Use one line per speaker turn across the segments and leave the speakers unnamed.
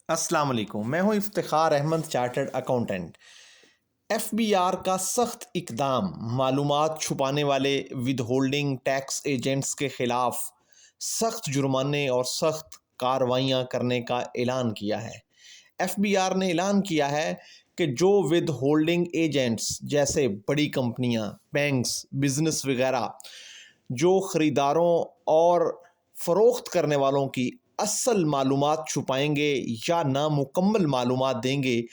अस्सलाम वालेकुम। मैं हूं Iftikhar Ahmed, chartered accountant. FBR का सख्त इकदाम मालूमात छुपाने वाले विद होल्डिंग टैक्स एजेंट्स के खिलाफ सख्त जुर्माने और सख्त कार्रवाइयां करने का ऐलान किया है। एफबीआर ने ऐलान किया है कि जो विद होल्डिंग एजेंट्स जैसे बड़ी कंपनियां, बैंक्स, बिजनेस वगैरह जो ख़रीदारों और फ़रोख्त करने वालों की असल मालूमात छुपाएंगे या नामुकम्मल मालूमात देंगे,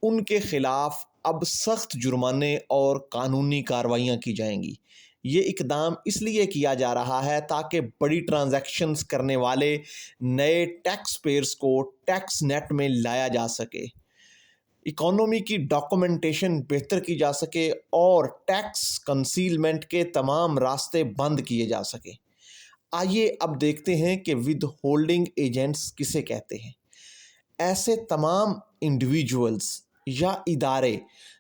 उनके ख़िलाफ़ अब सख्त जुर्माने और कानूनी कार्रवाइयाँ की जाएंगी। ये इकदाम इसलिए किया जा रहा है ताकि बड़ी ट्रांजैक्शंस करने वाले नए टैक्स पेयर्स को टैक्स नेट में लाया जा सके, इकोनॉमी की डॉक्यूमेंटेशन बेहतर की जा सके और टैक्स कंसीलमेंट के तमाम रास्ते बंद किए जा सके। आइए अब देखते हैं कि विद होल्डिंग एजेंट्स किसे कहते हैं। ऐसे तमाम इंडिविजुअल्स या इदारे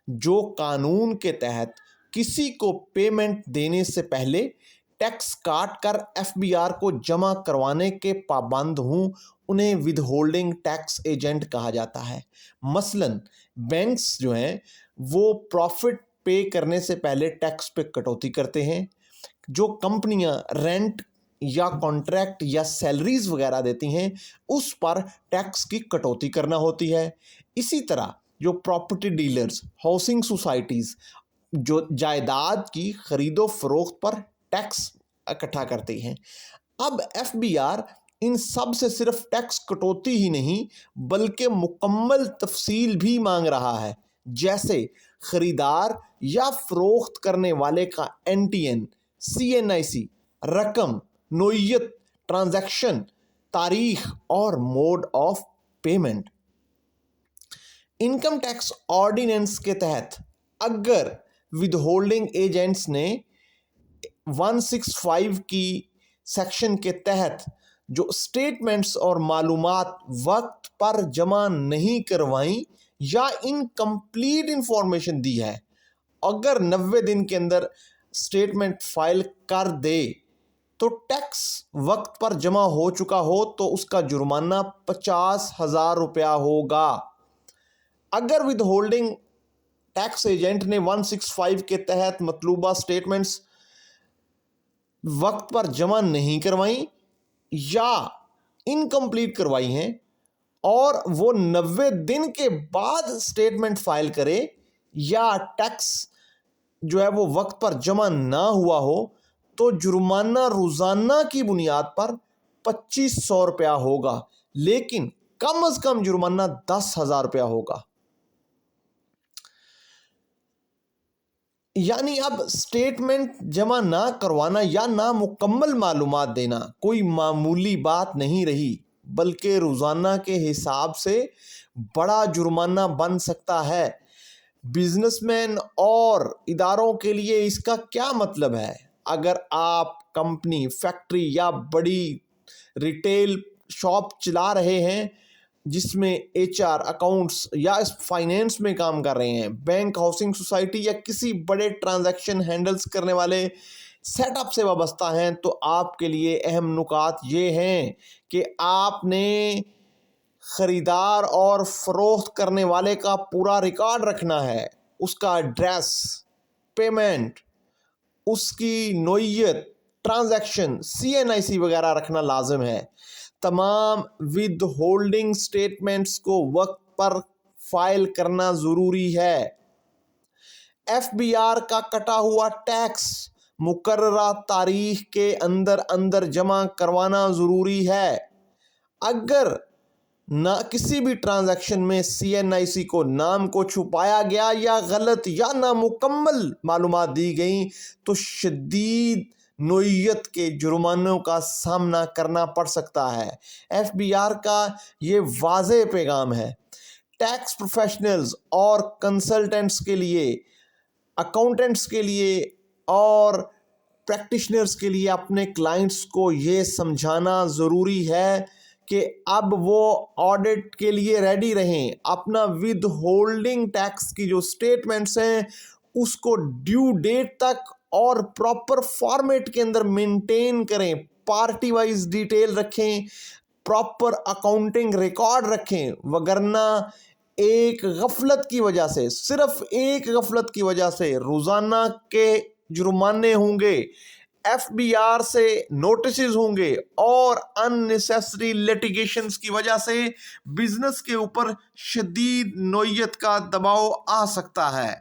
जो कानून के तहत किसी को पेमेंट देने से पहले टैक्स काट कर एफबीआर को जमा करवाने के पाबंद हों, उन्हें विद होल्डिंग टैक्स एजेंट कहा जाता है। मसलन बैंक्स जो हैं वो प्रॉफिट पे करने से पहले टैक्स पे कटौती करते हैं। जो कंपनियां रेंट या कॉन्ट्रैक्ट या सैलरीज वगैरह देती हैं उस पर टैक्स की कटौती करना होती है। इसी तरह जो प्रॉपर्टी डीलर्स, हाउसिंग सोसाइटीज़ जो जायदाद की खरीदो फरोख्त पर टैक्स इकट्ठा करती हैं। अब एफबीआर इन सब से सिर्फ टैक्स कटौती ही नहीं बल्कि मुकम्मल तफसील भी मांग रहा है, जैसे ख़रीदार या फ़रोख्त करने वाले का एनटीएन, सीएनआईसी, रकम, नोयत, ट्रांजैक्शन, तारीख और mode of payment. Income tax ordinance के तहत अगर विद होल्डिंग एजेंट्स ने 165 की सेक्शन के तहत जो स्टेटमेंट्स और मालूमात वक्त पर जमा नहीं करवाई या इनकम्प्लीट इंफॉर्मेशन दी है, अगर 90 दिन के अंदर स्टेटमेंट फाइल कर दे तो टैक्स वक्त पर जमा हो चुका हो तो उसका जुर्माना 50,000 रुपया होगा। अगर विद होल्डिंग टैक्स एजेंट ने 165 के तहत मतलूबा स्टेटमेंट्स वक्त पर जमा नहीं करवाई या इनकम्प्लीट करवाई हैं और वो 90 दिन के बाद स्टेटमेंट फाइल करे या टैक्स जो है वो वक्त पर जमा ना हुआ हो तो जुर्माना रोज़ाना की बुनियाद पर 2500 रुपया होगा, लेकिन कम अज़ कम जुर्माना 10,000 रुपया होगा। यानी अब स्टेटमेंट जमा ना करवाना या ना मुकम्मल मालूमात देना कोई मामूली बात नहीं रही, बल्कि रोज़ाना के हिसाब से बड़ा जुर्माना बन सकता है। बिजनेसमैन और इदारों के लिए इसका क्या मतलब है? अगर आप कंपनी, फैक्ट्री या बड़ी रिटेल शॉप चला रहे हैं जिसमें एचआर, अकाउंट्स या फाइनेंस में काम कर रहे हैं, बैंक, हाउसिंग सोसाइटी या किसी बड़े ट्रांजैक्शन हैंडल्स करने वाले सेटअप से वाबस्ता हैं, तो आपके लिए अहम नुकात ये हैं कि आपने ख़रीदार और फ़रोख्त करने वाले का पूरा रिकॉर्ड रखना है, उसका एड्रेस, पेमेंट, उसकी नोयत, ट्रांजैक्शन, सीएनआईसी वगैरह रखना लाजिम है। तमाम विद होल्डिंग स्टेटमेंट्स को वक्त पर फाइल करना ज़रूरी है। एफबीआर का कटा हुआ टैक्स मुकर्ररा तारीख के अंदर अंदर जमा करवाना ज़रूरी है। अगर ना किसी भी ट्रांजैक्शन में सीएनआईसी को नाम को छुपाया गया या गलत या नामुकम्मल मालूमात दी गई तो शदीद नोयत के जुर्मानों का सामना करना पड़ सकता है। एफबीआर का ये वाज़ेह पैगाम है टैक्स प्रोफेशनल्स और कंसल्टेंट्स के लिए, अकाउंटेंट्स के लिए और प्रैक्टिशनर्स के लिए अपने क्लाइंट्स को ये समझाना ज़रूरी है कि अब वो ऑडिट के लिए रेडी रहें। अपना विद होल्डिंग टैक्स की जो स्टेटमेंट्स हैं उसको ड्यू डेट तक और प्रॉपर फॉर्मेट के अंदर मेंटेन करें, पार्टी वाइज डिटेल रखें, پراپر اکاؤنٹنگ ریکارڈ رکھیں، وگرنہ ایک غفلت کی وجہ سے، صرف ایک غفلت کی وجہ سے روزانہ کے جرمانے ہوں گے، ایف بی آر سے نوٹسز ہوں گے، اور ان نیسیسری لیٹیگیشنز کی وجہ سے بزنس کے اوپر شدید نوعیت کا دباؤ آ سکتا ہے۔